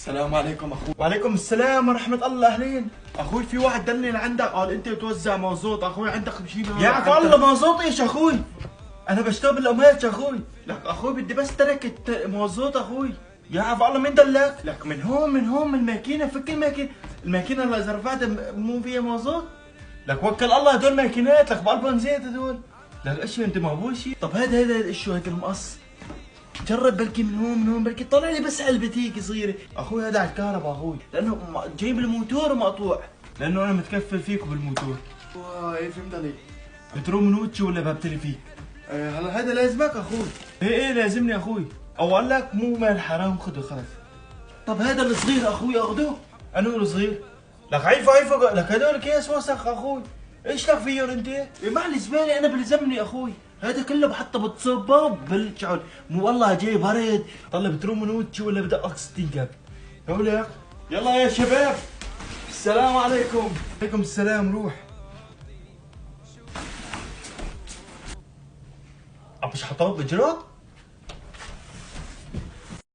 السلام عليكم اخوي. وعليكم السلام ورحمة الله. اهلين اخوي، في واحد دلني لعندك قال انت بتوزع مازوت اخوي، عندك شيء؟ يا عفو الله مازوت ايش اخوي؟ انا بشتغل بالقماش اخوي. لك اخوي بدي بس تركت مازوت اخوي. يا عفو الله مين دلك؟ لك من هون من الماكينة، فك الماكينة اللي اذا رفعتها مو فيها مازوت. لك وكل الله هدول ماكينات لك بقلبهم زيت هدول. لك اشي انت معبول شيء. طب هذا شو هيك المقص؟ جرب بلكي من هون بلكي طلع لي بس علبة هيك صغيرة. اخوي هذا على الكهرباء اخوي، لانه جايب الموتور مقطوع، لانه انا متكفل فيك بالموتور. ايه فهمت عليك. بتروم من وجهي ولا ببتلي فيك؟ هلا هذا لازمك اخوي. ايه لازمني اخوي. او قال لك مو مال حرام خده خلص. طب هذا الصغير اخوي اخده. انو الصغير؟ لك عيفه لك هدول كيس وسخ اخوي. ايش لك فيهم انت؟ مع الزبالة انا بلزمني اخوي، هذا كله بحطه بالصباب بالشعل، مو والله جاي برد. طلع بتروم من وجهي ولا بدقك 60 كاب؟ لك يلا يا شباب، السلام عليكم. عليكم السلام. روح. عم مش حطوه بجرات؟